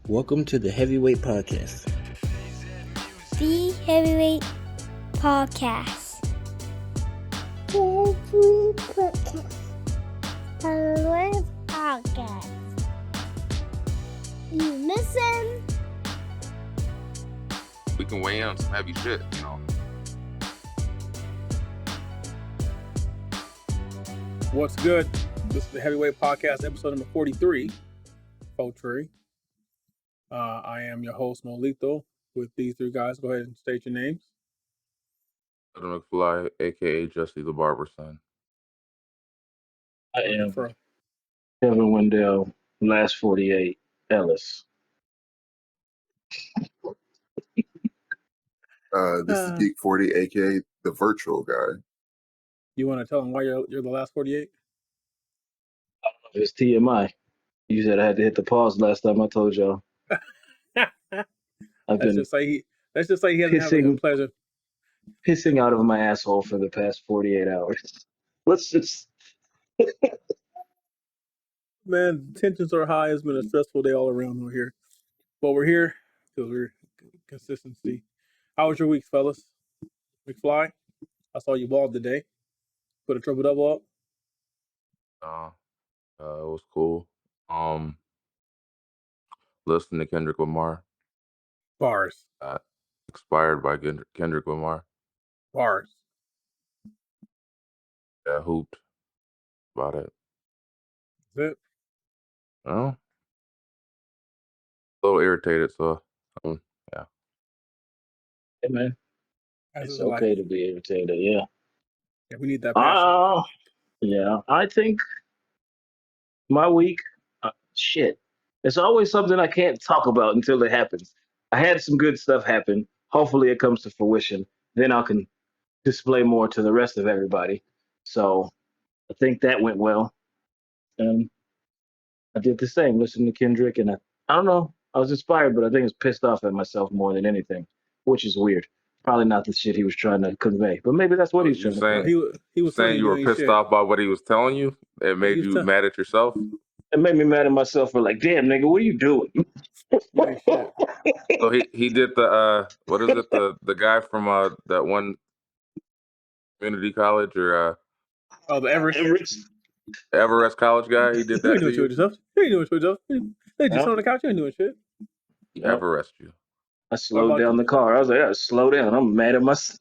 Welcome to the Heavyweight Podcast. The Heavyweight Podcast. Heavyweight Podcast. You listen. We can weigh in on some heavy shit, you know. What's good? This is the Heavyweight Podcast, episode number 43. Poetry. I am your host, Mo Lethal. With these three guys, go ahead and state your names. Adam McFly, aka Jesse the Barber Son. I am For Kevin Wendell, last 48, Ellis. This is Geek 40, aka the virtual guy. you want to tell them why you're the last 48? It's TMI. You said I had to hit the pause last time I told y'all. I've Let's been just say he hasn't had a good pleasure. pissing out of my asshole for the past 48 hours. Let's just... Man, tensions are high. It's been a stressful day all around over here. But we're here because we're consistency. How was your week, fellas? McFly? I saw you bald today. Put a triple double up. It was cool. Listening to Kendrick Lamar. Bars. Expired by Kendrick Lamar. Bars. Yeah, hooped about it. That's it. Oh, a little irritated, so yeah. Hey, man, As it's is life. okay to be irritated, yeah. Yeah, we need that passion. Yeah, I think my week, shit. It's always something I can't talk about until it happens. I had some good stuff happen. Hopefully it comes to fruition. Then I can display more to the rest of everybody. So I think that went well. And I did the same, listening to Kendrick. And I don't know, I was inspired, but I think I was pissed off at myself more than anything, which is weird. Probably not the shit he was trying to convey, but maybe that's what he's trying to convey. He was Saying you were pissed off by what he was telling you. It made you mad at yourself. It made me mad at myself for like, damn, nigga, what are you doing? Shit. So he did the what is it, the guy from that one community college or The Everest College guy? He did You that ain't to doing shit with you. yourself. You ain't doing shit with yourself. They just on the couch. You ain't doing shit. He Everest you. I slowed down the car. I was like, slow down. I'm mad at myself.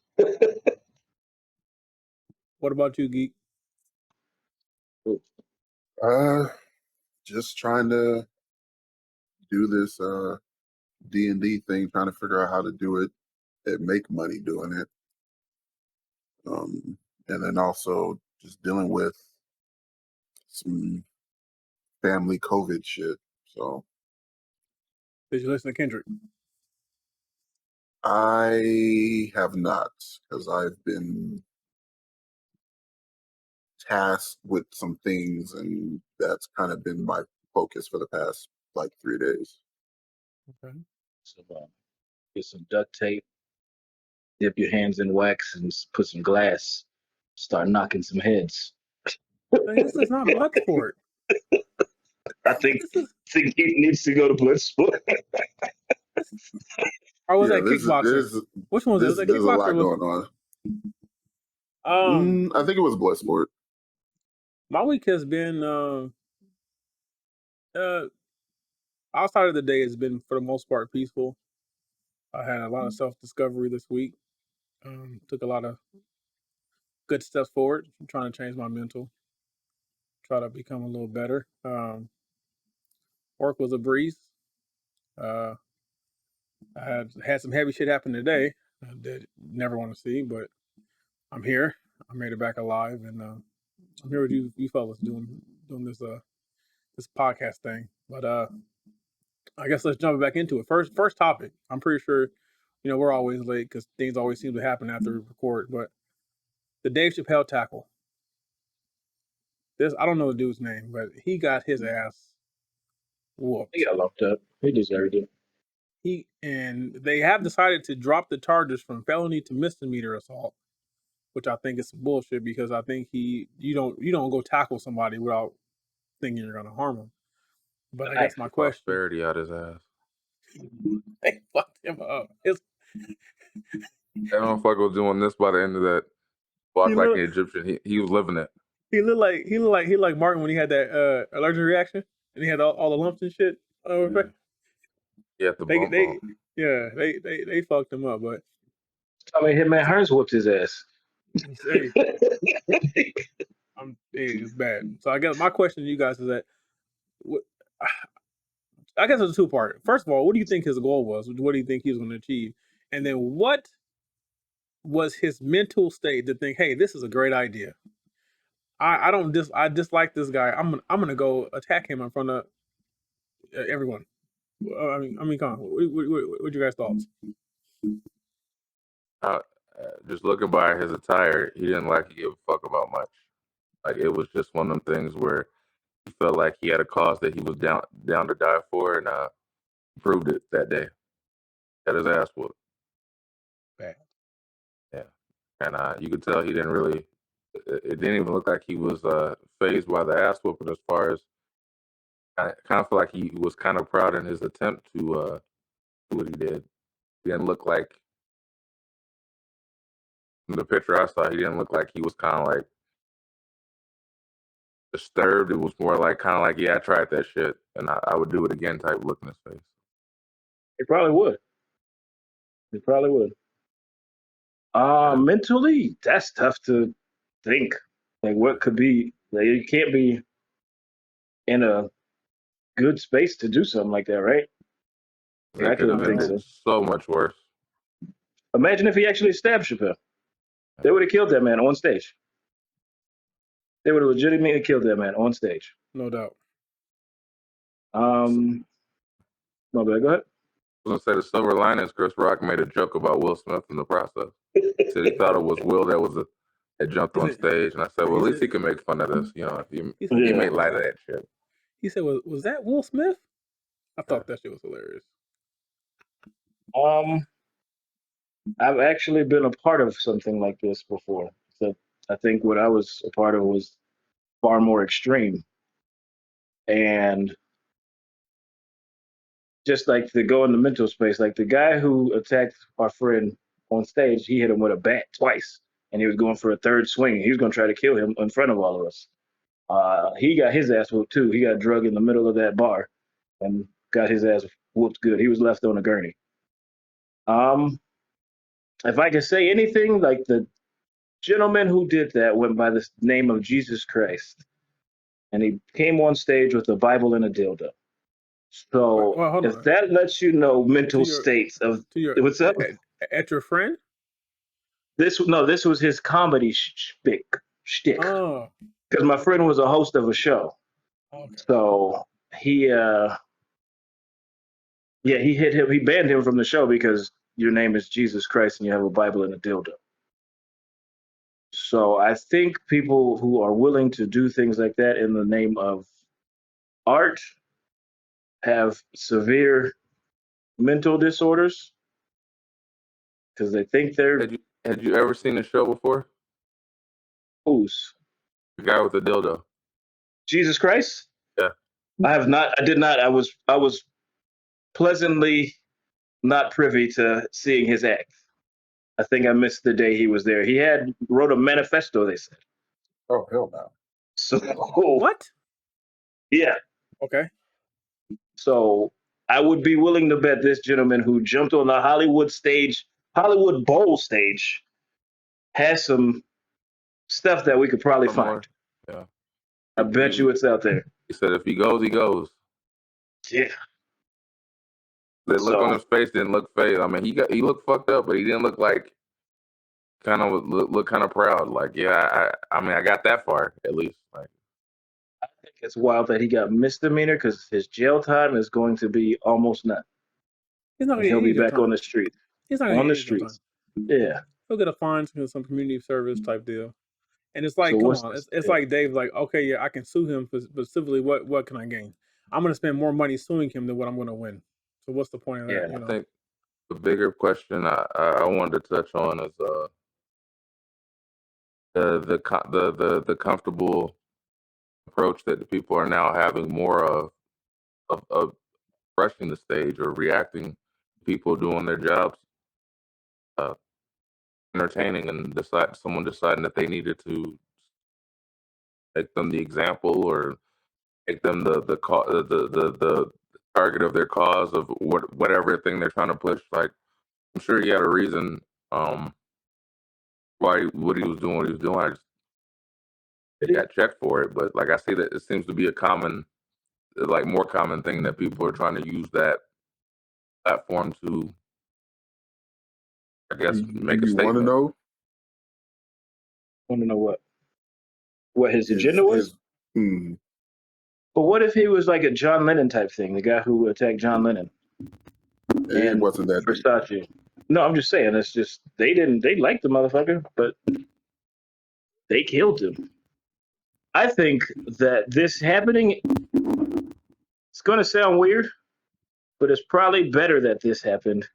What about you, Geek? Just trying to do this D&D thing, trying to figure out how to do it and make money doing it. And then also just dealing with some family COVID shit. So Did you listen to Kendrick? I have not, because I've been tasked with some things, and that's kind of been my focus for the past 3 days. Okay. So, get some duct tape, dip your hands in wax, and put some glass. Start knocking some heads. This is not Bloodsport. I think he needs to go to Bloodsport. Or was that Kickboxer? Which one was it? Was that There's a lot Kickboxer? going on. I think it was Bloodsport. My week has been outside of the day has been for the most part peaceful. I had a lot of self-discovery this week. Took a lot of good steps forward. I'm trying to change my mental. Try to become a little better. Work was a breeze. I had some heavy shit happen today that never want to see, but I'm here. I made it back alive, and I'm here with you fellas doing this podcast thing. But I guess let's jump back into it. First topic. I'm pretty sure, we're always late because things always seem to happen after we record. But the Dave Chappelle tackle. I don't know the dude's name, but he got his ass whooped. He got locked up. He deserved it. And they have decided to drop the charges from felony to misdemeanor assault, which I think is some bullshit, because I think you don't go tackle somebody without thinking you're gonna harm them. But I guess my question, prosperity out his ass. They fucked him up. That motherfucker was doing this by the end of that. Walk like an Egyptian. He was living it. He looked like Martin when he had that allergic reaction and he had all the lumps and shit. Yeah, the bump. They fucked him up, but I mean, Hitman Hearns whooped his ass. hey, it's bad. So I guess my question to you guys is that, I guess it's a two-part. First of all, what do you think his goal was? What do you think he was going to achieve? And then what was his mental state to think, hey, this is a great idea. I dislike this guy. I'm gonna go attack him in front of everyone. I mean, come on. What you guys' thoughts? Just looking by his attire, he didn't like to give a fuck about much. Like it was just one of them things where he felt like he had a cause that he was down to die for, and proved it that day. Had his ass whooped. Bad. Yeah, and you could tell he didn't really. It didn't even look like he was phased by the ass whooping. As far as I kind of feel like he was kind of proud in his attempt to do what he did. He didn't look like, in the picture I saw, he didn't look like he was kind of like disturbed. It was more like kind of like, yeah, I tried that shit and I would do it again type look in his face. He probably would. He probably would. Mentally, that's tough to think. Like, what could be? Like, you can't be in a good space to do something like that, right? It I could have couldn't think been so. so much worse. Imagine if he actually stabbed Chappelle. They would have killed that man on stage. They would have legitimately killed that man on stage. No doubt. My bad. Go ahead. I was gonna say the silver lining is Chris Rock made a joke about Will Smith in the process. He said he thought it was Will that jumped on stage, and I said, well, at least he can make fun of this. You know, he made light of that shit. He said, "Was that Will Smith?" I thought that shit was hilarious. I've actually been a part of something like this before. So I think what I was a part of was far more extreme. And just like to go in the mental space, like the guy who attacked our friend on stage, he hit him with a bat twice, and he was going for a third swing. He was going to try to kill him in front of all of us. He got his ass whooped too. He got drugged in the middle of that bar and got his ass whooped good. He was left on a gurney. If I could say anything, like the gentleman who did that went by the name of Jesus Christ, and he came on stage with a Bible and a dildo. So if that lets you know mental states of what's up at your friend, this was his comedy shtick. Oh, because my friend was a host of a show. Okay. So he hit him. He banned him from the show because your name is Jesus Christ and you have a Bible and a dildo. So I think people who are willing to do things like that in the name of art have severe mental disorders because they think they're. Had you ever seen the show before? Who's? The guy with the dildo. Jesus Christ? Yeah. I have not. I did not. I was pleasantly not privy to seeing his act. I think I missed the day he was there. He wrote a manifesto, they said. Oh, hell no. So what? Yeah. Okay. So I would be willing to bet this gentleman who jumped on the Hollywood Bowl stage, has some stuff that we could probably find. Yeah. I bet you it's out there. He said if he goes, he goes. Yeah. The look on his face didn't look fake. I mean, he looked fucked up, but he didn't look like look kind of proud. Like, yeah, I mean, I got that far at least. Like, I think it's wild that he got misdemeanor because his jail time is going to be almost none. He'll be back on the street. He's not on the streets. Yeah. He'll get a fine, some community service type deal. And it's like, come on, it's like Dave's like, okay, yeah, I can sue him, but civilly, what can I gain? I'm going to spend more money suing him than what I'm going to win. So what's the point of that? Yeah, you know? I think the bigger question I wanted to touch on is the comfortable approach that the people are now having more of rushing the stage or reacting to people doing their jobs, uh, entertaining, and someone deciding that they needed to make them the example or make them the target of their cause of whatever thing they're trying to push. Like, I'm sure he had a reason why what he was doing what he was doing. I just got checked for it, but like I see that it seems to be a more common thing that people are trying to use that platform to, I guess, make a You want to statement. know? Want to know what his His agenda was? his. Mm, But what if he was like a John Lennon type thing, the guy who attacked John Lennon it and wasn't that deep. Versace? No, I'm just saying. It's just they liked the motherfucker, but they killed him. I think that this happening, it's going to sound weird, but it's probably better that this happened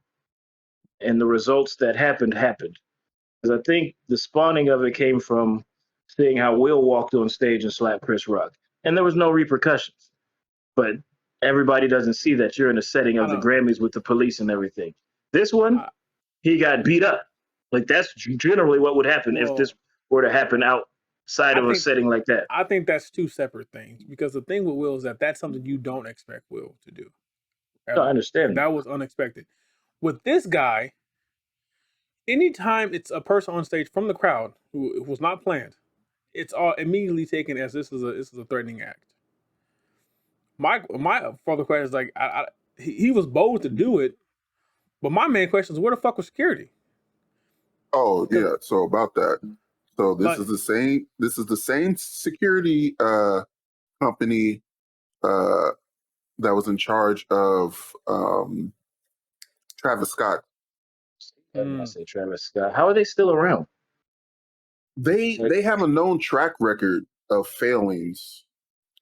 and the results that happened. Because I think the spawning of it came from seeing how Will walked on stage and slapped Chris Rock. And there was no repercussions. But everybody doesn't see that you're in a setting of the Grammys with the police and everything. This one, he got beat up. Like, that's generally what would happen if this were to happen outside of a setting like that. I think that's two separate things, because the thing with Will is that that's something you don't expect Will to do. No, I understand. That was unexpected. With this guy, anytime it's a person on stage from the crowd who was not planned, it's all immediately taken as this is a threatening act. My further question is like, he was bold to do it, but my main question is, where the fuck was security? Oh yeah. So about that. So this Like- is the same. This is the same security company that was in charge of Travis Scott. I say Travis Scott. How are they still around? They have a known track record of failings,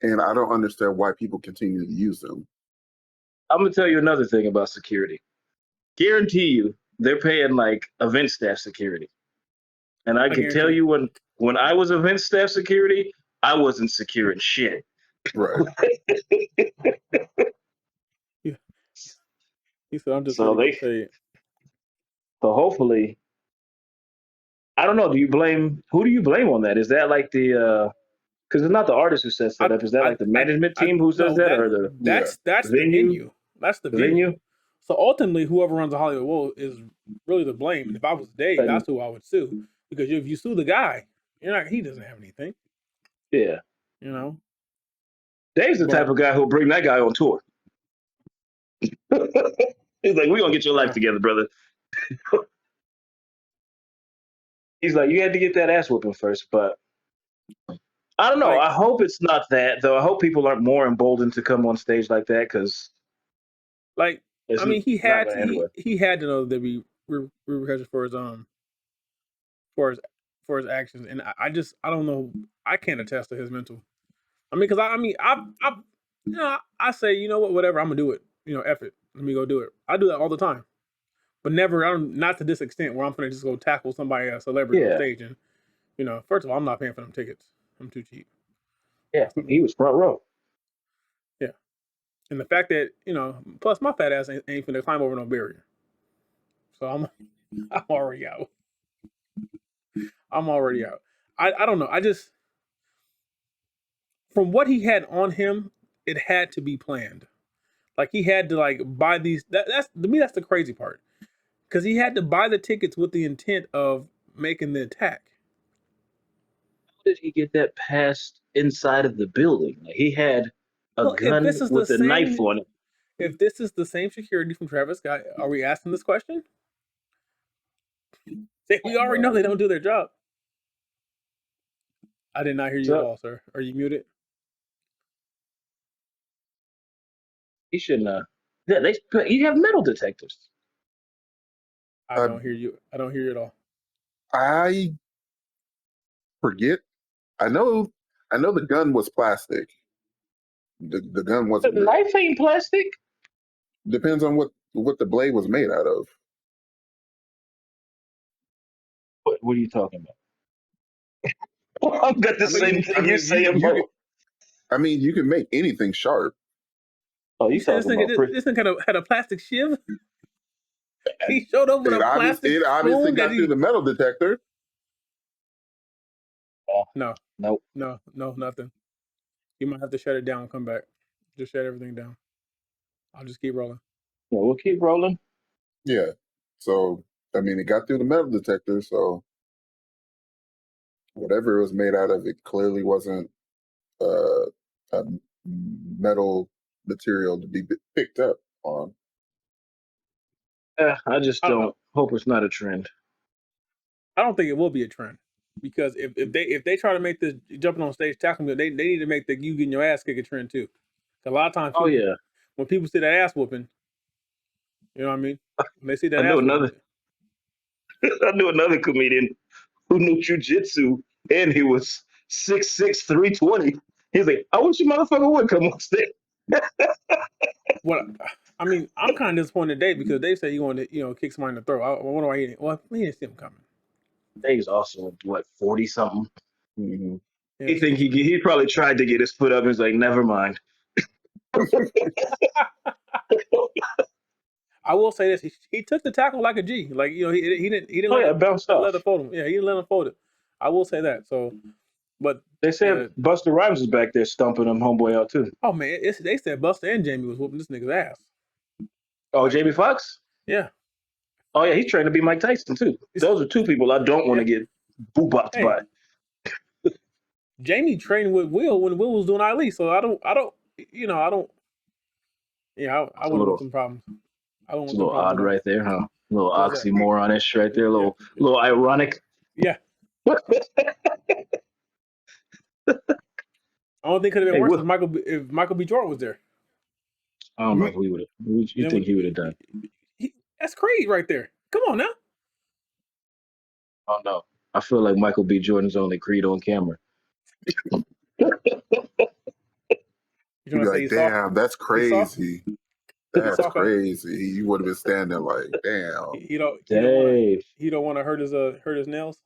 and I don't understand why people continue to use them. I'm gonna tell you another thing about security. Guarantee you, they're paying like event staff security. And I can tell you when I was event staff security, I wasn't securing shit. Right. Yeah. He said, "I'm just So ready to say it." So hopefully, I don't know. Who do you blame on that? Is that like the because it's not the artist who sets that up? Is that like the management team who says that, or the that's the venue? That's the venue. So ultimately, whoever runs the Hollywood Bowl is really to blame. And if I was Dave, that's who I would sue, because if you sue the guy, he doesn't have anything. Yeah. Dave's the type of guy who'll bring that guy on tour. He's like, we're gonna get your life together, brother. He's like, you had to get that ass whooping first, but I don't know. I hope it's not that, though. I hope people aren't more emboldened to come on stage like that, because, he had to know there'd be repercussions for his actions, and I don't know. I can't attest to his mental. Because I say, whatever, I'm gonna do it. F it. Let me go do it. I do that all the time, but never. Not to this extent where I'm gonna just go tackle somebody, a celebrity on stage, and first of all, I'm not paying for them tickets. I'm too cheap. Yeah, he was front row. Yeah, and the fact that plus my fat ass ain't finna climb over no barrier, so I'm already out. I'm already out. I don't know. I just, from what he had on him, it had to be planned. Like, he had to buy these. That's to me, that's the crazy part, because he had to buy the tickets with the intent of making the attack. How did he get that past inside of the building? Like, he had a gun with a knife on it. If this is the same security from Travis Scott, are we asking this question? We already know they don't do their job. I did not hear you at all, sir. Are you muted? He shouldn't. Yeah, you have metal detectors. I don't hear you. I don't hear you at all. I forget. I know the gun was plastic. The gun wasn't. The knife ain't plastic. Depends on what the blade was made out of. What are you talking about? I've got the same thing you're saying, bro. You can make anything sharp. Oh, You you said talking about this thing had a plastic shiv? He showed up with It a plastic obviously spoon got through the metal detector. No, Nope. nothing. You might have to shut it down and come back. Just shut everything down. I'll just keep rolling. Yeah, we'll keep rolling. Yeah. So I mean, it got through the metal detector. So whatever it was made out of, it clearly wasn't a metal material to be picked up on. I just I don't know. don't hope it's not a trend. I don't think it will be a trend because if they try to make this jumping on stage tackling, they need to make the you getting your ass kicked a trend too. A lot of times, Oh yeah, when people see that ass whooping, you know what I mean. When they see that I know ass whooping, I knew another comedian who knew jujitsu, and he was 6'6", 320. He's like, I wish you motherfucker would come on stage. what I mean, I'm kind of disappointed in Dave because Dave said he wanted to kick somebody in the throat. I wonder why he didn't. Well, he didn't see him coming. Dave's also what 40 something. Mm-hmm. He think he probably tried to get his foot up and he's like, never mind. I will say this: he took the tackle like a G. Like he didn't Oh let yeah, it bounced off. let it fold him. Yeah, he didn't let him fold it. I will say that. So, but They said Busta Rhymes was back there stumping him homeboy out too. oh man, they said Busta and Jamie was whooping this nigga's ass. Oh, Jamie Foxx? Yeah. Oh yeah, he's trying to be Mike Tyson too. Those are two people I don't want to get boo-bopped by. Jamie trained with Will when Will was doing Ali, so I don't. Yeah, I wouldn't want some problems. I don't It's want a some little problems. odd right there, huh? A little What's that? oxymoronish right there. A little ironic. Yeah. I don't think it could have been Hey, worse Will. if Michael B. Jordan was there. I don't know if we would have. You think he would have done? That's Creed right there. Come on now. Oh no, I feel like Michael B. Jordan's only Creed on camera. You'd be like, damn, that's crazy. That's crazy. You would have been standing there like, damn. Dave. He don't want to hurt his nails.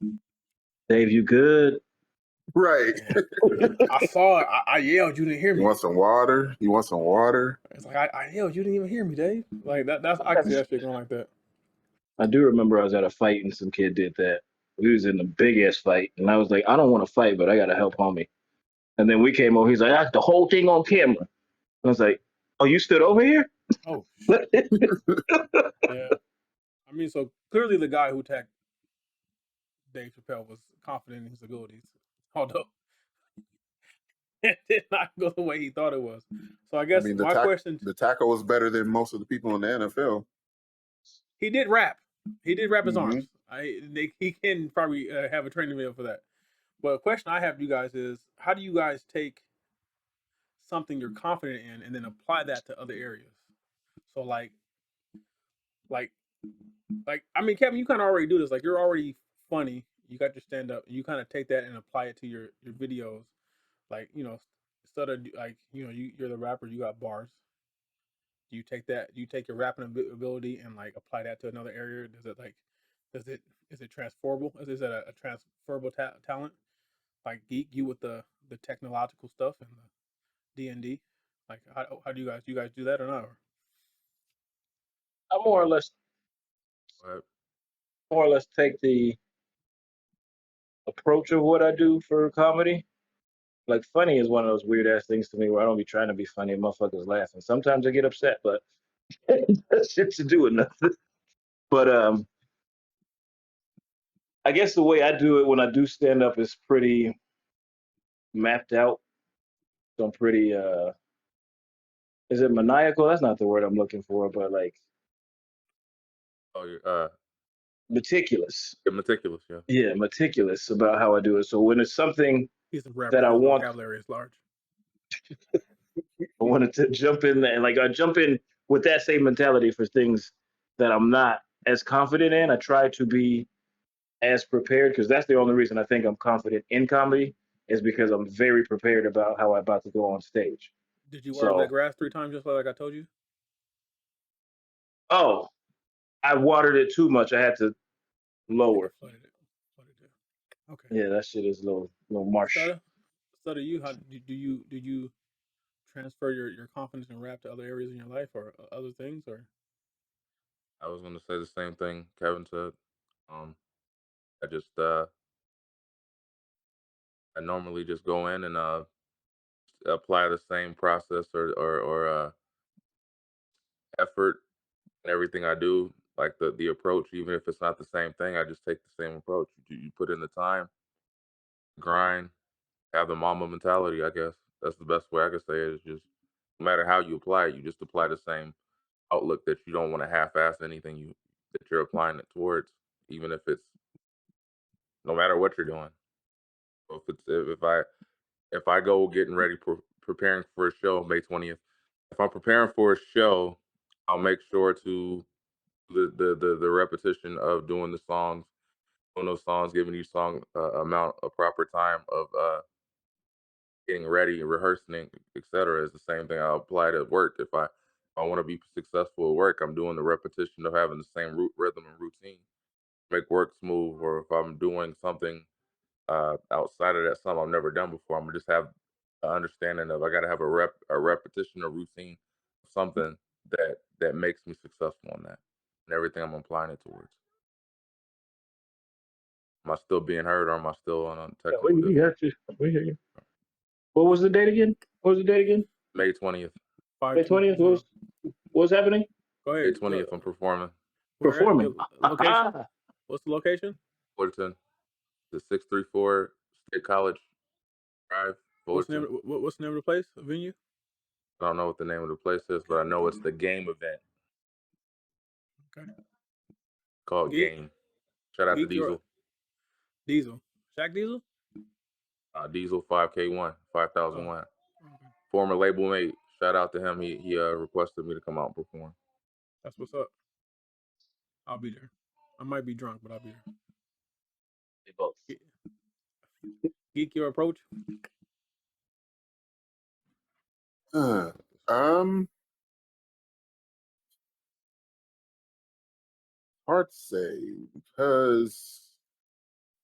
Dave, you good? Right. I saw it. I yelled. You didn't hear me. You want some water? You want some water? It's like I yelled. You didn't even hear me, Dave. Like that's I can see that shit going like that. I do remember I was at a fight and some kid did that. We was in a big ass fight, and I was like, I don't want to fight, but I gotta help homie. And then we came over. He's like, I got the whole thing on camera. I was like, oh, you stood over here? Oh. Yeah. I mean, so clearly the guy who attacked Dave Chappelle was confident in his abilities, although it did not go the way he thought it was. So I guess my question: the tackle was better than most of the people in the NFL. He did rap. He did rap his arms. He can probably have a training video for that. But a question I have for you guys is: how do you guys take something you're confident in and then apply that to other areas? So like I mean, Kevin, you kind of already do this. Like you're already funny. You got your stand up. You kind of take that and apply it to your videos. Like instead of like you're the rapper. You got bars. Do you take that? Do you take your rapping ability and like apply that to another area? Is it transferable? Is it a transferable talent? Like geek you with the technological stuff and the D&D? Like how do you guys do that or not? I more or less take the approach of what I do for comedy. Like funny is one of those weird ass things to me where I don't be trying to be funny and motherfuckers laugh. And sometimes I get upset, but that's shit to do with nothing. But I guess the way I do it when I do stand up is pretty mapped out. So I'm pretty is it maniacal? That's not the word I'm looking for, but like meticulous. Meticulous, yeah. Yeah, meticulous about how I do it. So when it's something He's a rapper, that I his want, vocabulary is large. I wanted to jump in there, and like I jump in with that same mentality for things that I'm not as confident in. I try to be as prepared because that's the only reason I think I'm confident in comedy is because I'm very prepared about how I'm about to go on stage. Did you water that grass 3 times just like I told you? Oh, I watered it too much. I had to lower. Flooded it. Okay. Yeah, that shit is a little marsh. Stutter, you how do you transfer your confidence in rap to other areas in your life or other things? Or I was gonna say the same thing Kevin said. I just I normally just go in and apply the same process or effort in everything I do. Like the approach, even if it's not the same thing, I just take the same approach. You put in the time, grind, have the mama mentality. I guess that's the best way I could say it. Is just no matter how you apply it, you just apply the same outlook that you don't want to half-ass anything you that you're applying it towards, even if it's no matter what you're doing. So if I go getting ready preparing for a show May 20th, if I'm preparing for a show, I'll make sure to the repetition of doing the songs, doing those songs, giving each song amount a proper time of getting ready, rehearsing, etc. is the same thing I apply to work. If I want to be successful at work, I'm doing the repetition of having the same rhythm and routine, make work smooth. Or if I'm doing something outside of that, something I've never done before, I'm gonna just have an understanding of I got to have a repetition, a routine, something that makes me successful in that, and everything I'm applying it towards. Am I still being heard, or am I still on a Yeah, technical we difficulty? got you. We hear you. What was the date again? May 20th. May 20th. 520. What's happening? Go May ahead. 20th, I'm performing. Where at? Performing. Location? What's the location? Fullerton, the 634 State College Drive, What's the Fullerton. name? What's the name of the place? The venue? I don't know what the name of the place is, but I know it's the game event Okay. called Geek, Game. Shout out to Geek, your Diesel. Diesel, Shaq Diesel. Diesel 5K1, 5001. Okay. Former label mate. Shout out to him. He requested me to come out and perform. That's what's up. I'll be there. I might be drunk, but I'll be there. They both. Geek, your approach. Hard to say because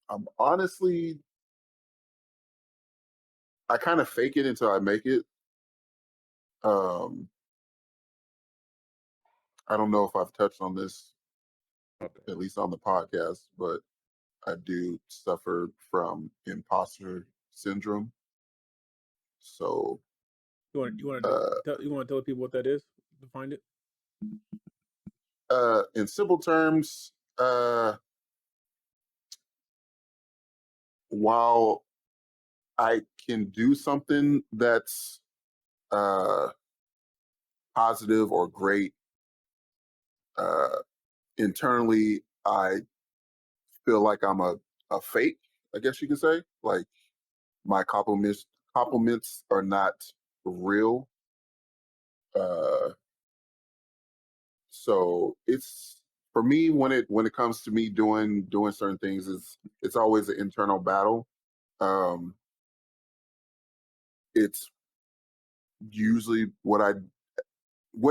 I'm honestly, I kind of fake it until I make it. I don't know if I've touched on this, Okay. at least on the podcast, but I do suffer from imposter syndrome. So You want to tell people what that is? Define it. in simple terms, while I can do something that's positive or great, internally I feel like I'm a fake, I guess you could say. Like my compliments are not real. So it's for me when it comes to me doing certain things, it's always an internal battle. Um, it's usually what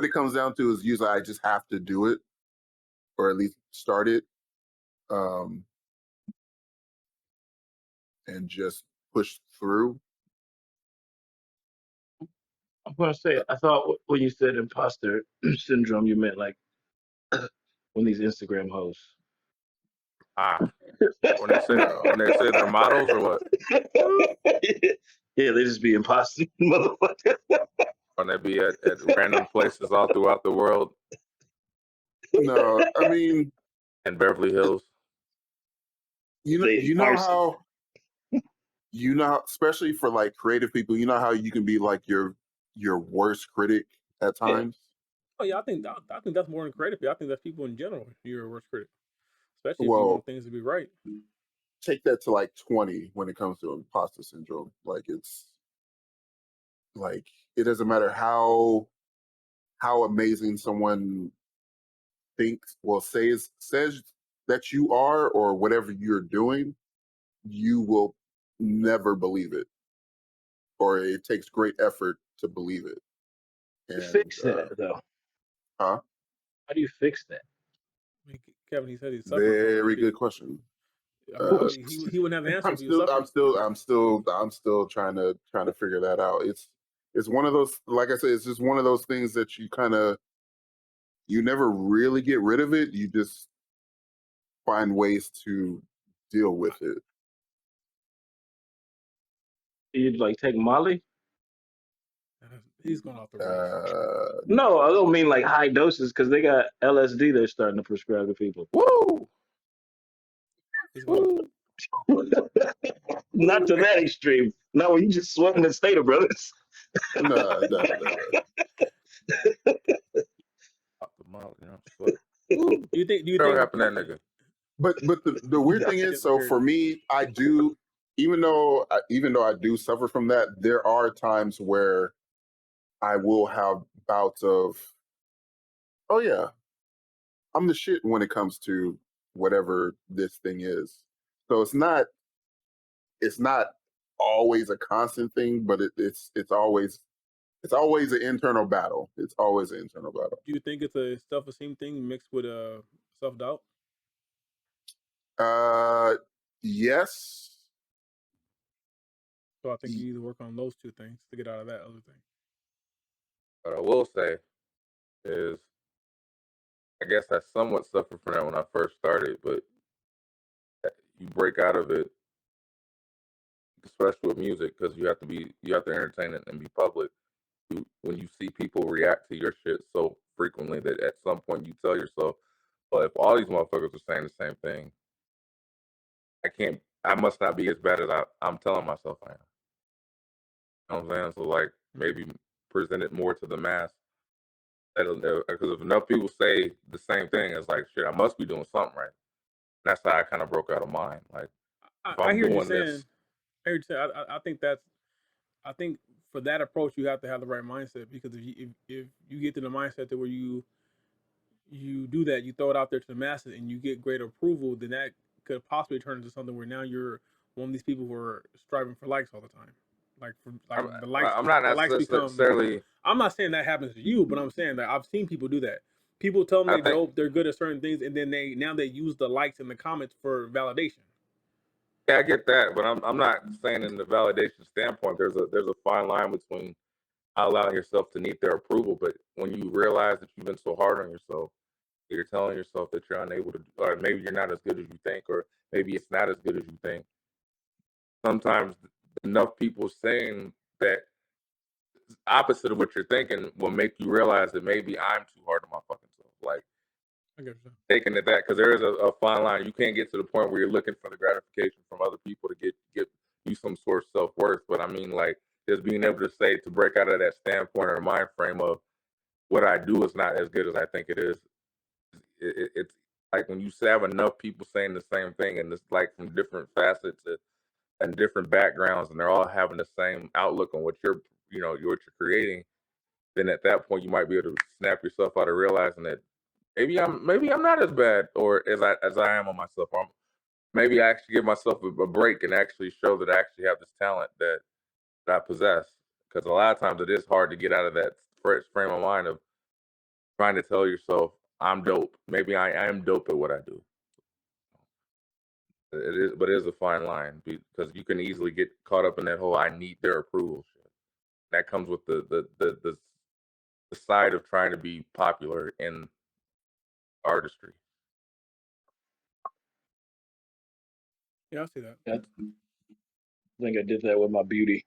it comes down to is usually I just have to do it or at least start it, um, and just push through. I'm gonna say. I thought when you said imposter syndrome, you meant like when these Instagram hosts. When they say No. when they say they're models or what? Yeah, they just be imposter motherfucker. When they be at random places all throughout the world No, I mean, in Beverly Hills. you know how especially for like creative people, you know how you can be like your worst critic at Yeah. times. Oh yeah, I think that's more than creative. I think that's people in general. You're a worst critic, especially if you Well, want things to be right. take that to like 20 when it comes to imposter syndrome. Like it's like it doesn't matter how amazing someone says that you are or whatever you're doing, you will never believe it, or it takes great effort to believe it. And Fix that though. huh? How do you fix that? I mean, Kevin, he said he's suffering from it. Very good question. I mean, he wouldn't have the answer I'm if he was suffering. still trying to figure that out. It's one of those, like I said, it's just one of those things that you never really get rid of it. You just find ways to deal with it. You'd like take Molly? He's going off the rails. No, I don't mean like high doses because they got LSD they're starting to prescribe to people. Woo! He's going Not to that extreme. Not when you just sweating the state of brothers. No. Off the Molly, you know, sweat. Do you think? What happened to that nigga? But the weird thing is, so for me, I do, even though I do suffer from that, there are times where I will have bouts of, oh yeah, I'm the shit when it comes to whatever this thing is. So it's not always a constant thing, but it's always an internal battle. It's always an internal battle. Do you think it's a self-esteem thing mixed with self-doubt? Yes. So I think you need to work on those two things to get out of that other thing. What I will say is, I guess I somewhat suffered from that when I first started, but you break out of it, especially with music, because you have to entertain it and be public. When you see people react to your shit so frequently that at some point you tell yourself, well, if all these motherfuckers are saying the same thing, I must not be as bad as I'm telling myself I am. You know what I'm saying? So like maybe present it more to the mass. Because if enough people say the same thing, it's like, shit, I must be doing something right. That's how I kind of broke out of mine. Like, I hear you saying. I hear you saying. I think for that approach, you have to have the right mindset, because if you get to the mindset that where you do that, you throw it out there to the masses, and you get great approval, then that could possibly turn into something where now you're one of these people who are striving for likes all the time. The likes. I'm not necessarily. I'm not saying that happens to you, but I'm saying that I've seen people do that. People tell me they're good at certain things, and then they use the likes and the comments for validation. Yeah, I get that, but I'm not saying in the validation standpoint. There's a fine line between allowing yourself to need their approval, but when you realize that you've been so hard on yourself, that you're telling yourself that you're unable to, or maybe you're not as good as you think, or maybe it's not as good as you think. Sometimes enough people saying that opposite of what you're thinking will make you realize that maybe I'm too hard on my fucking self. Like, I get you. taking it that, because there is a fine line. You can't get to the point where you're looking for the gratification from other people to get you some sort of self-worth. But I mean, like, just being able to say, to break out of that standpoint or mind frame of what I do is not as good as I think it is. It's like when you have enough people saying the same thing, and it's like from different facets and different backgrounds, and they're all having the same outlook on what what you're creating. Then at that point, you might be able to snap yourself out of realizing that maybe I'm not as bad or as I am on myself. Or maybe I actually give myself a break and actually show that I actually have this talent that I possess. Because a lot of times it is hard to get out of that frame of mind of trying to tell yourself I'm dope. Maybe I am dope at what I do. It is, but it is a fine line, because you can easily get caught up in that whole I need their approval shit. That comes with the side of trying to be popular in artistry. Yeah, I see that. I think I did that with my beauty.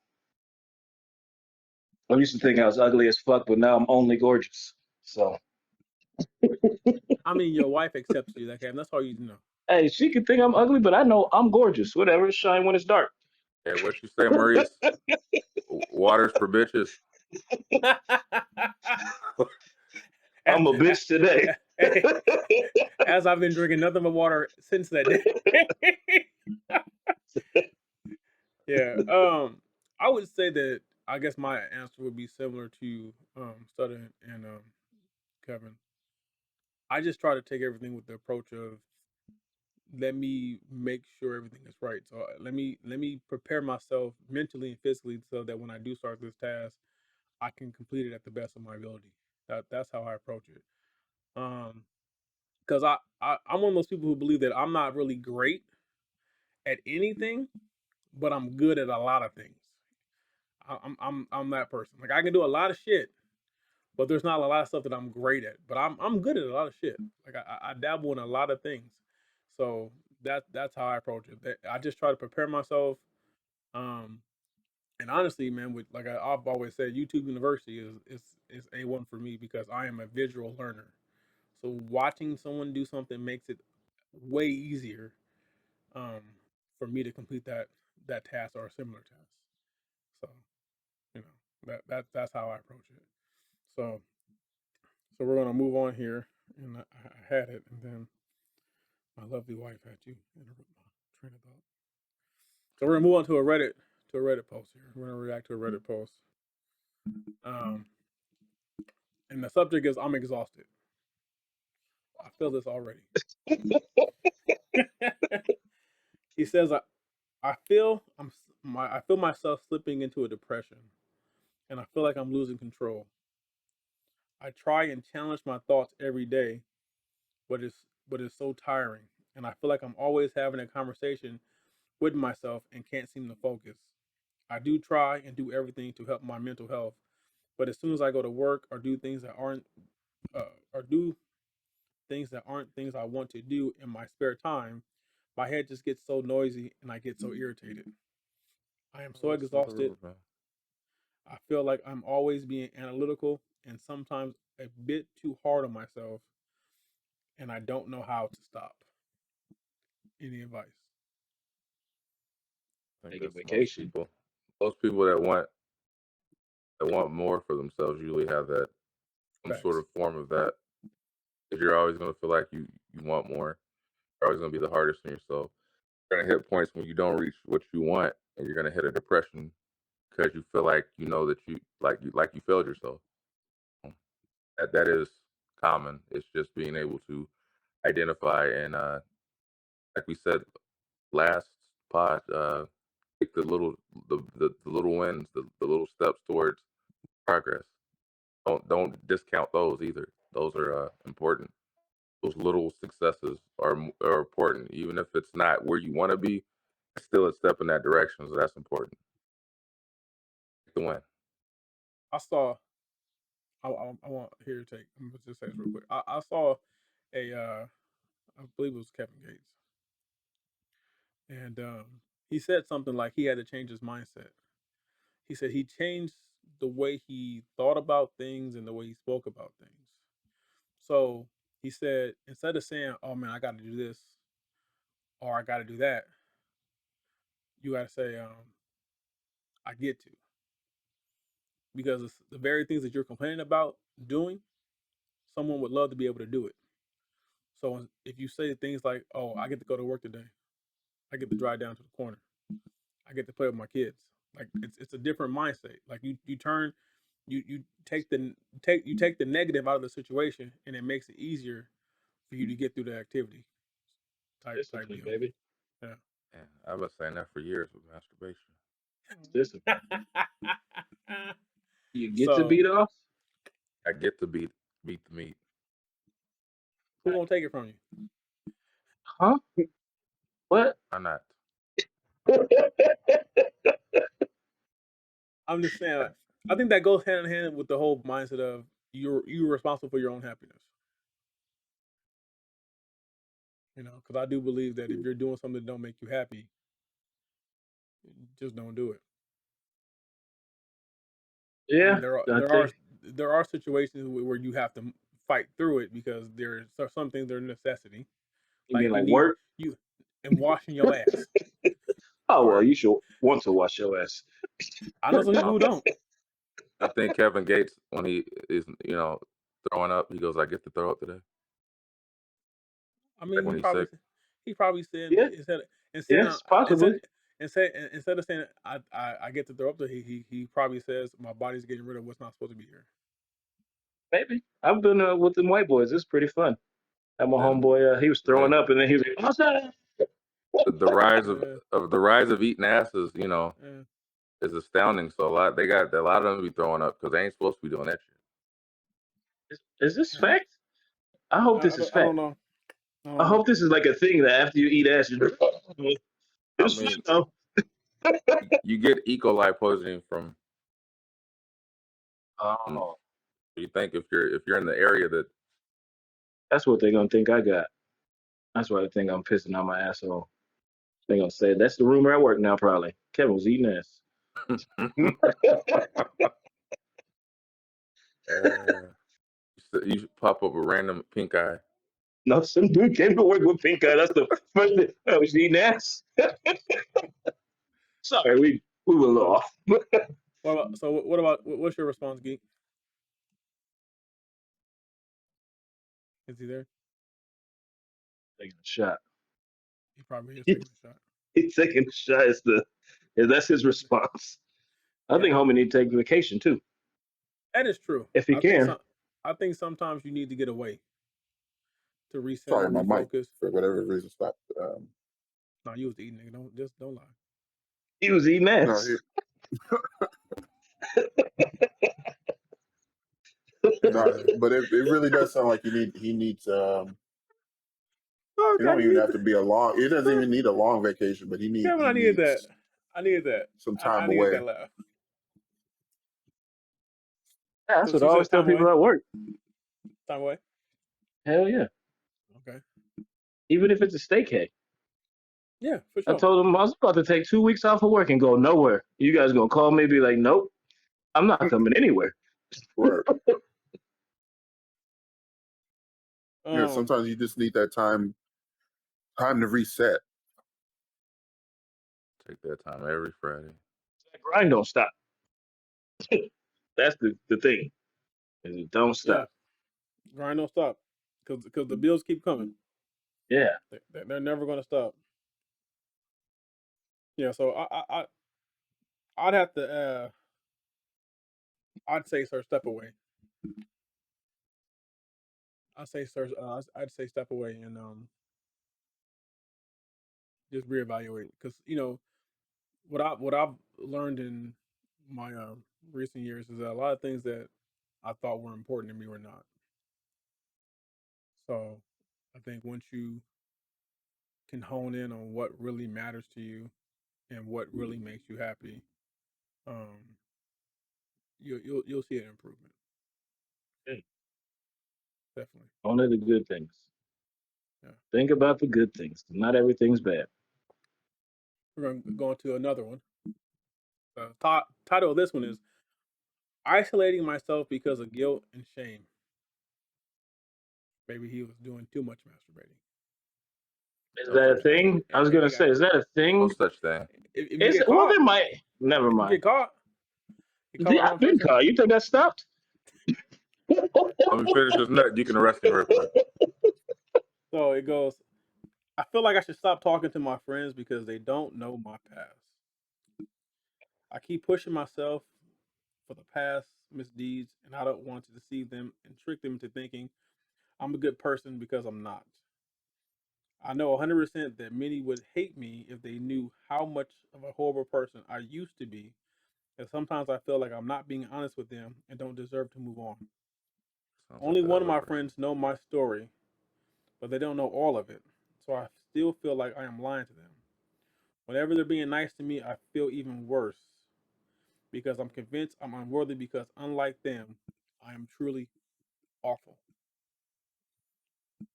I used to think I was ugly as fuck, but now I'm only gorgeous. So, I mean, your wife accepts you, and that's all you know. hey, she could think I'm ugly, but I know I'm gorgeous. Whatever, shine when it's dark. Yeah, what you say, Maurice? Waters for bitches. I'm a bitch today. As I've been drinking nothing but water since that day. Yeah. I would say that I guess my answer would be similar to Sutton and Kevin. I just try to take everything with the approach of, let me make sure everything is right. So let me prepare myself mentally and physically so that when I do start this task, I can complete it at the best of my ability. That's how I approach it. Because I'm one of those people who believe that I'm not really great at anything, but I'm good at a lot of things. I'm that person. Like I can do a lot of shit, but there's not a lot of stuff that I'm great at. But I'm good at a lot of shit. Like I dabble in a lot of things. So that's how I approach it. I just try to prepare myself. Um, and honestly, man, with like I've always said, YouTube University is A1 for me because I am a visual learner. So watching someone do something makes it way easier um, for me to complete that task or a similar task. So that's how I approach it. So we're gonna move on here, and I had it, and then my lovely wife had to interrupt my train of thought. So we're gonna move on to a Reddit post here. We're gonna react to a Reddit post. And the subject is I'm exhausted. I feel this already. He says I feel I feel myself slipping into a depression, and I feel like I'm losing control. I try and challenge my thoughts every day, but it's so tiring, and I feel like I'm always having a conversation with myself and can't seem to focus. I do try and do everything to help my mental health, but as soon as I go to work or do things that aren't or do things that aren't things I want to do in my spare time, my head just gets so noisy and I get so irritated. I am so exhausted. I feel like I'm always being analytical and sometimes a bit too hard on myself, and I don't know how to stop. Any advice? I think Take a that's most vacation. people. Most people that want more for themselves usually have that some sort Facts. of form of that. Because you're always going to feel like you want more. You're always going to be the hardest on yourself. You're going to hit points when you don't reach what you want, and you're going to hit a depression because you feel like you know that you failed yourself. That is common. It's just being able to identify and like we said last pod, take the little wins, the little steps towards progress. Don't discount those either. Those are important. Those little successes are important, even if it's not where you want to be. It's still a step in that direction, so that's important. The win. I saw. I want to hear your take. I'm gonna just say this real quick. I saw a I believe it was Kevin Gates, and he said something like he had to change his mindset. He said he changed the way he thought about things and the way he spoke about things. So he said instead of saying, "Oh man, I got to do this," or "I got to do that," you got to say, "I get to," because it's the very things that you're complaining about doing, someone would love to be able to do it. So if you say things like, "Oh, I get to go to work today. I get to drive down to the corner. I get to play with my kids." Like it's a different mindset. Like you turn you take the negative out of the situation, and it makes it easier for you to get through the activity type Discipline, deal. baby. Yeah. Yeah, I've been saying that for years with masturbation. Discipline. You get to So beat off? I get to beat the meat. who gonna take it from you? Huh? What? Why not? I'm just saying. I think that goes hand in hand with the whole mindset of you're responsible for your own happiness. Because I do believe that if you're doing something that don't make you happy, just don't do it. I Yeah, mean, there are I there are think there are situations where you have to fight through it because there's some things that are necessity, you like mean like work. you and washing your ass. Oh well, Or you should want to wash your ass. I know some people I who don't. I think Kevin Gates, when he is throwing up, he goes, "I get to throw up today." I Like mean, when he's sick. he probably said Yeah, instead yes, possibly. instead of saying I get to throw up, he probably says my body's getting rid of what's not supposed to be here. Maybe. I've been with them white boys. It's pretty fun. Had my Then homeboy, he was I throwing mean, up, and then he was like, "Awesome!" the rise Yeah, of the rise of eating asses, yeah. is astounding. So a lot of them be throwing up because they ain't supposed to be doing that shit. Is this fact? I hope this is I don't fact. know. I I don't know. hope this is like a thing that after you eat ass, I it's fun mean, though. you get E. coli poisoning from Oh, You think if you're in the area that that's what they're gonna think I got. That's why they think I'm pissing on my asshole. They're gonna say that's the rumor at work now. Probably Kevin was eating ass. you should pop up a random pink eye. No, some dude came to work with pink eye. That's the first thing. I was eating ass. Sorry, we were a little off. What's your response, Geek? Is he there? Taking a shot. He probably is taking a shot. He's taking a shot. That's his response. I think homie need to take vacation too. That is true. If he can. I think sometimes you need to get away to reset Sorry, and my mic refocus. for whatever reason stopped. No, you was eating, nigga. Don't lie. He was eating No, ass. no, but it really does sound like he needs Oh, it God, don't even have to be a long. It doesn't even need a long vacation, but Kevin, I needed that. I needed that. some time I needed away. that laugh. Yeah, that's So what I always tell people at work. Time away. Hell yeah. Okay. Even if it's a staycation. Yeah, for sure. I told him I was about to take 2 weeks off of work and go nowhere. You guys gonna call me, be like, nope, I'm not coming anywhere. Right. Yeah, sometimes you just need that time to reset. Take that time every Friday. That grind don't stop. That's the thing. Is it don't stop. Yeah. Grind don't stop. Because the bills keep coming. Yeah. They're never gonna stop. Yeah, so I'd have to I'd say, sir, step away. I'd say, sir, I'd say step away and just reevaluate, because what I've learned in my recent years is that a lot of things that I thought were important to me were not. So I think once you can hone in on what really matters to you and what really makes you happy, um, you'll see an improvement. Okay. Definitely. Only the good things. Yeah. Think about the good things. Not everything's bad. We're going to go into another one. Title of this one is Isolating Myself Because of Guilt and Shame. Maybe he was doing too much masturbating. Is that a thing? I was gonna say, is that a thing? No such thing. If you get caught, there might. Never mind. Get caught. I've been caught. You think that stopped? Let me finish this nut. You can arrest me real quick. So it goes, I feel like I should stop talking to my friends because they don't know my past. I keep pushing myself for the past misdeeds, and I don't want to deceive them and trick them into thinking I'm a good person because I'm not. I know 100% that many would hate me if they knew how much of a horrible person I used to be, and sometimes I feel like I'm not being honest with them and don't deserve to move on. Only one of my friends know my story, but they don't know all of it, so I still feel like I am lying to them. Whenever they're being nice to me, I feel even worse because I'm convinced I'm unworthy because, unlike them, I am truly awful.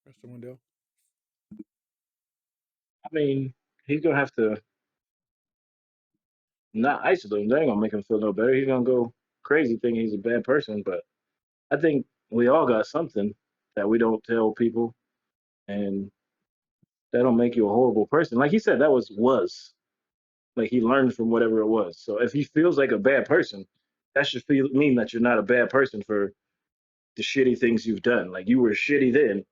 Mr. Wendell? I mean, he's gonna have to not isolate him. That ain't gonna make him feel no better. He's gonna go crazy thinking he's a bad person. But I think we all got something that we don't tell people, and that don't make you a horrible person. Like he said, that was like he learned from whatever it was. So if he feels like a bad person, that should mean that you're not a bad person for the shitty things you've done. Like you were shitty then,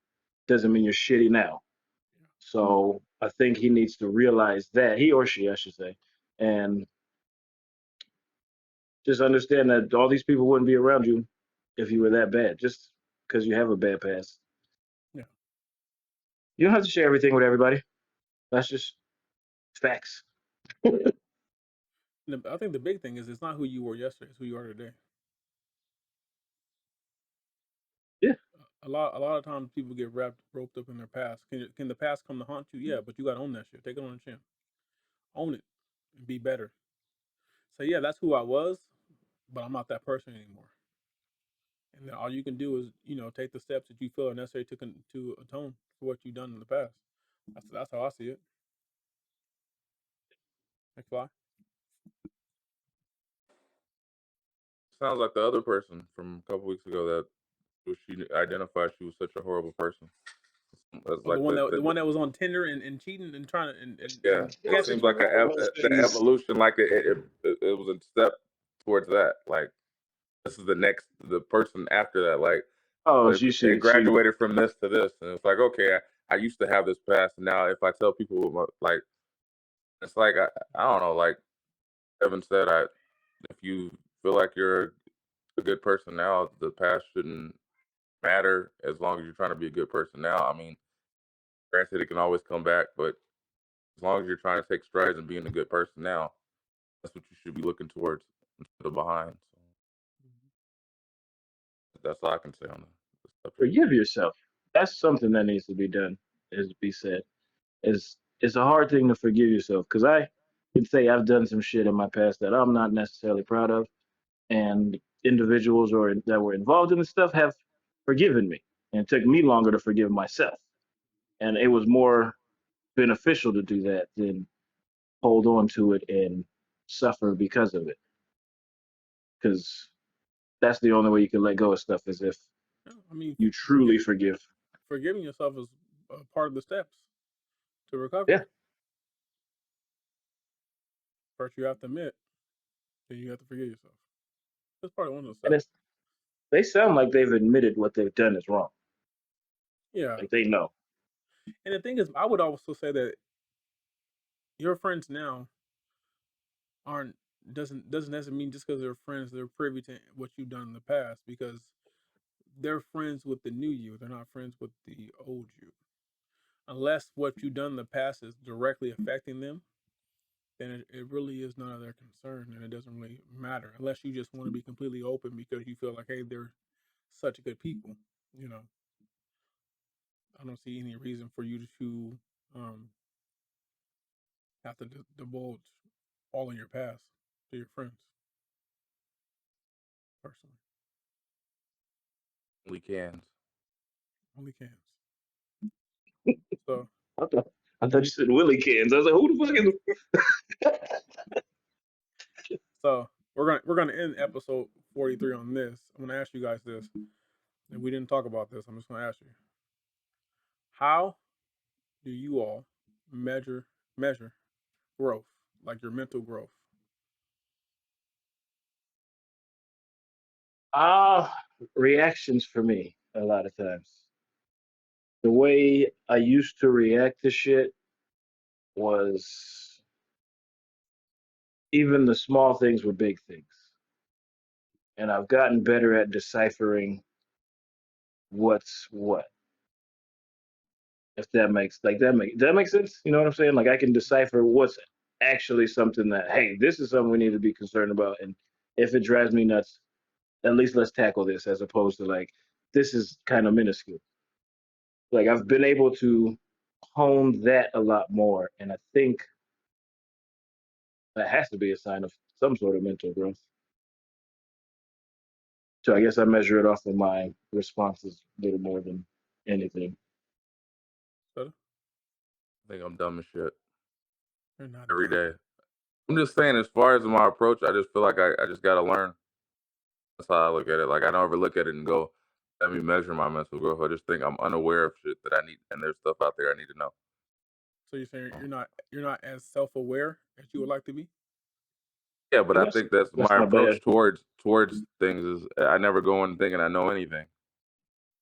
doesn't mean you're shitty now. So I think he needs to realize that, he or she, I should say, and just understand that all these people wouldn't be around you if you were that bad, just because you have a bad past. Yeah. You don't have to share everything with everybody. That's just facts. I think the big thing is it's not who you were yesterday; it's who you are today. Yeah. A lot of times people get roped up in their past. Can the past come to haunt you? Yeah, but you got to own that shit. Take it on the chin. Own it and be better. So yeah, that's who I was, but I'm not that person anymore. and then all you can do is take the steps that you feel are necessary to atone for what you've done in the past. That's how I see it. McFly. Sounds like the other person from a couple weeks ago that she identified she was such a horrible person. That's Oh, the like one that was on Tinder and cheating and trying to yeah. and It catfish seems like people. the evolution, like it was a step towards that. Like this is the person after that. Like Oh, it graduated from this to this, and it's like okay, I used to have this past, and now if I tell people like it's like I don't know, like Evan said, if you feel like you're a good person now, the past shouldn't matter as long as you're trying to be a good person now. I mean, granted, it can always come back, but as long as you're trying to take strides and being a good person now, that's what you should be looking towards instead of behind. So that's all I can say on the subject. forgive yourself. That's something that needs to be done. Is be said. It's a hard thing to forgive yourself because I can say I've done some shit in my past that I'm not necessarily proud of, and individuals or that were involved in the stuff have forgiven me, and it took me longer to forgive myself, and it was more beneficial to do that than hold on to it and suffer because of it. Because that's the only way you can let go of stuff is if Yeah, I mean, you truly forgive. forgiving yourself is part of the steps to recovery. Yeah. First, you have to admit, then you have to forgive yourself. That's part of one of the And steps. they sound like they've admitted what they've done is wrong. Yeah, Like they know. and the thing is, I would also say that your friends now aren't doesn't necessarily mean just because they're friends they're privy to what you've done in the past, because they're friends with the new you. They're not friends with the old you. Unless what you've done in the past is directly affecting them, then it really is none of their concern, and it doesn't really matter. Unless you just want to be completely open because you feel like, hey, they're such good people. You know, I don't see any reason for you to um, have to divulge all in your past to your friends. Personally, We can. only cans. So I thought you said Willie cans. I was like, who the fuck is? So we're gonna end episode 43 on this. I'm gonna ask you guys this, and we didn't talk about this. I'm just gonna ask you: how do you all measure growth, like your mental growth? Ah, reactions for me a lot of times. The way I used to react to shit was even the small things were big things. And I've gotten better at deciphering what's what. If that makes that makes sense? You know what I'm saying? Like I can decipher what's actually something that, hey, this is something we need to be concerned about. And if it drives me nuts, at least let's tackle this as opposed to like this is kind of minuscule. Like I've been able to hone that a lot more. And I think that has to be a sign of some sort of mental growth. So I guess I measure it off of my responses a little more than anything. So I think I'm dumb as shit you're not every dumb. day. I'm just saying, as far as my approach, I just feel like I just gotta learn. That's how I look at it. Like I don't ever look at it and go, let me measure my mental growth. I just think I'm unaware of shit that I need, and there's stuff out there I need to know. So you're saying you're not as self aware as you would like to be? Yeah, but I That's think that's that's my not bad. approach towards things is I never go in thinking I know anything.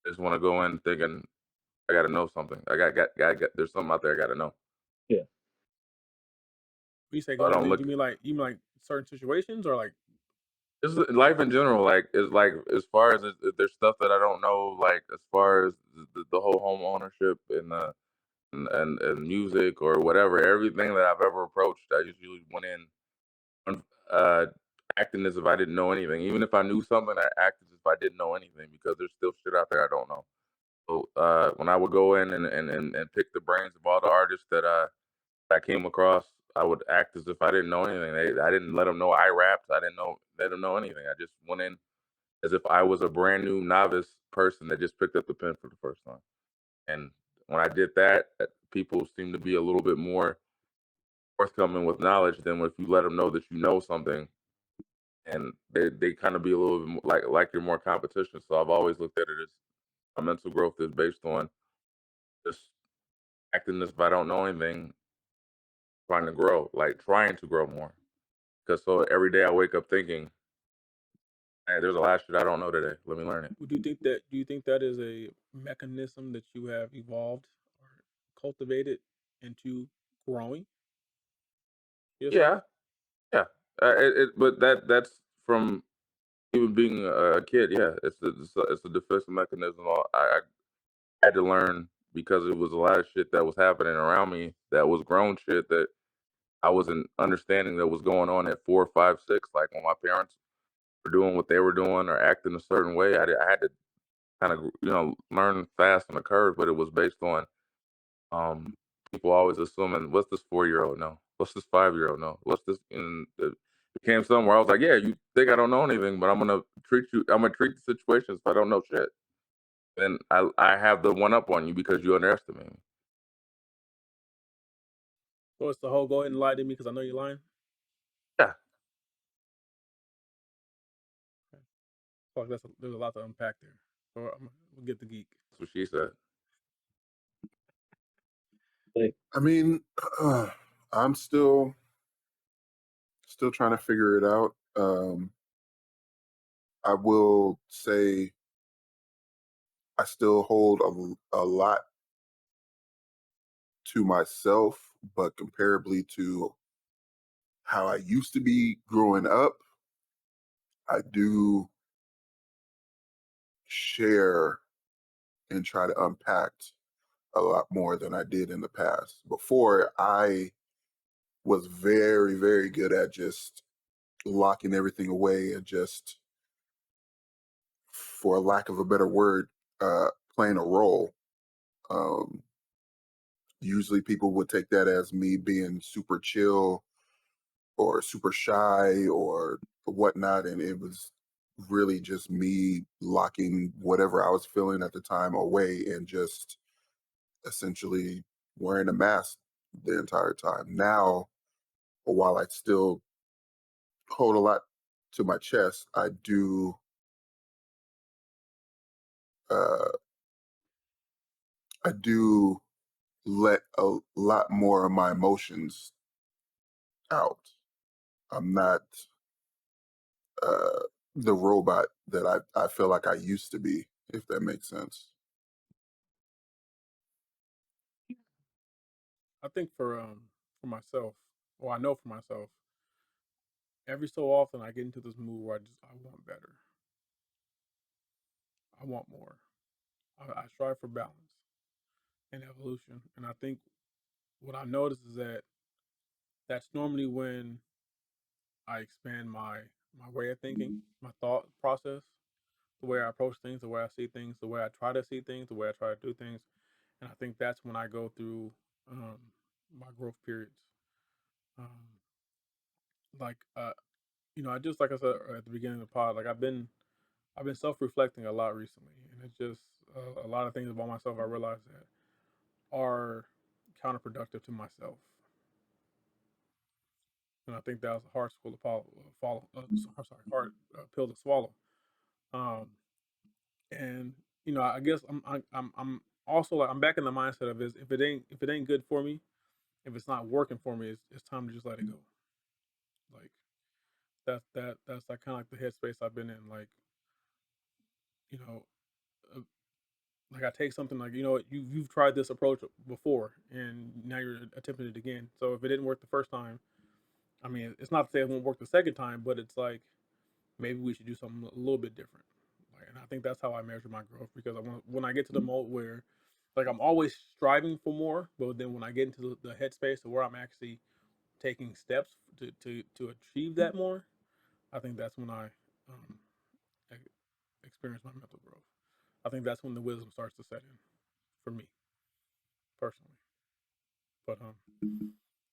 I just want to go in thinking I got to know something. I got there's something out there I got to know. Yeah. When you say So I going, don't do look. you mean like certain situations or like? Just life in general, like is like as far as there's stuff that I don't know, like as far as the whole home ownership and and music or whatever, everything that I've ever approached, I usually went in uh, acting as if I didn't know anything. Even if I knew something, I acted as if I didn't know anything because there's still shit out there I don't know. So when I would go in and pick the brains of all the artists that I came across, I would act as if I didn't know anything. I didn't let them know I rapped. I didn't know let them know anything. I just went in as if I was a brand new novice person that just picked up the pen for the first time. And when I did that, people seem to be a little bit more forthcoming with knowledge than if you let them know that you know something, and they kind of be a little bit more like you're more competition. So I've always looked at it as my mental growth is based on just acting as if I don't know anything, trying to grow more. Because so every day I wake up thinking, hey, there's a lot of shit I don't know today. Let me learn it. Do you think that is a mechanism that you have evolved or cultivated into growing yourself? Yeah, yeah. But that's from even being a kid. Yeah, it's a defensive mechanism. I had to learn because it was a lot of shit that was happening around me that was grown shit that I wasn't understanding that was going on at 4, 5, 6. Like when my parents were doing what they were doing or acting a certain way, I had to kind of learn fast on the curve. But it was based on um people always assuming, what's this 4-year-old know? What's this 5-year-old know? What's this? And it became somewhere I was like, yeah, you think I don't know anything, but I'm gonna treat you. I'm gonna treat the situations if I don't know shit. Then I have the one up on you because you underestimate me. So it's the whole go ahead and lie to me because I know you're lying. Yeah, Fuck, there's a lot to unpack there. So we'll get the geek. that's what she said. I mean, I'm still trying to figure it out. I will say I still hold a lot to myself, but comparably to how I used to be growing up, I do share and try to unpack a lot more than I did in the past. Before, I was very, very good at just locking everything away and just, for lack of a better word, playing a role. Um, Usually people would take that as me being super chill or super shy or whatnot. And it was really just me locking whatever I was feeling at the time away and just essentially wearing a mask the entire time. Now, while I still hold a lot to my chest, uh, I do let a lot more of my emotions out. I'm not uh, the robot that I feel like I used to be, if that makes sense. I think for myself, or I know for myself, every so often I get into this mood where I want better. I want more. I strive for balance and evolution, and I think what I notice is that that's normally when I expand my way of thinking, my thought process, the way I approach things, the way I see things, the way I try to see things, the way I try to do things, and I think that's when I go through um, my growth periods. Um, like I just like I said at the beginning of the pod, like I've been self reflecting a lot recently, and it's just a lot of things about myself I realize that are counterproductive to myself, and I think that was a hard school to follow. Hard pill to swallow. Um, and I guess I'm also like I'm back in the mindset of is if it ain't good for me, if it's not working for me, it's time to just let it go. Like that's like kind of like the headspace I've been in. Like you know, uh, like I take something like you've tried this approach before and now you're attempting it again. So if it didn't work the first time, I mean, it's not to say it won't work the second time, but it's like maybe we should do something a little bit different. Like, and I think that's how I measure my growth because when I get to the mode where like I'm always striving for more, but then when I get into the headspace of where I'm actually taking steps to achieve that more, I think that's when I um, experience my mental growth. I think that's when the wisdom starts to set in for me personally. But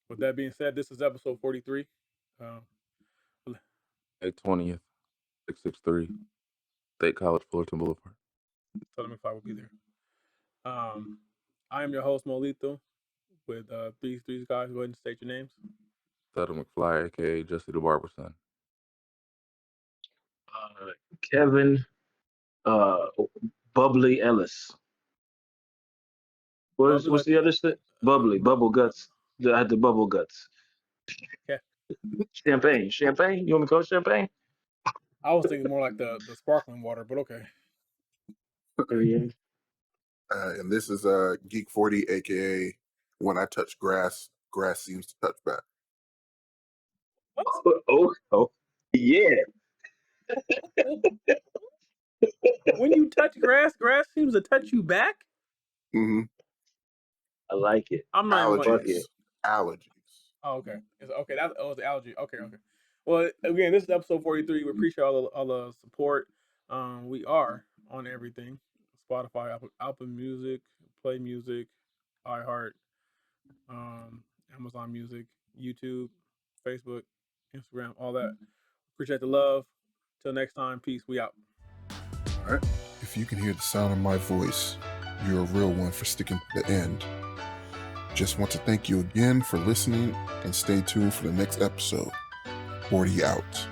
with that being said, this is episode 43. Um, May 20th, 663. State College, Fullerton Boulevard. Southern McFly will be there. I am your host, Mo Lethal, with these guys. Go ahead and state your names. Southern McFly, aka Jesse the Barber son. Kevin Bubbly Ellis. What's Bubbly, like the other shit? Bubbly, bubble guts. I had the bubble guts. Okay. Champagne. You want me to call it champagne? I was thinking more like the sparkling water, but okay. Yeah. And this is Geek 40, aka when I touch grass, grass seems to touch back. Oh, yeah. When you touch grass, grass seems to touch you back. Mm-hmm. I like it. I'm not even going Allergies. Allergies. Oh, okay. Okay. That's the allergy. Okay. Well, again, this is episode 43. We appreciate all the support. We are on everything: Spotify, Apple Music, Play Music, iHeart, Amazon Music, YouTube, Facebook, Instagram, all that. Appreciate the love. Till next time, peace. We out. All right. If you can hear the sound of my voice, you're a real one for sticking to the end. Just want to thank you again for listening and stay tuned for the next episode. 40 out.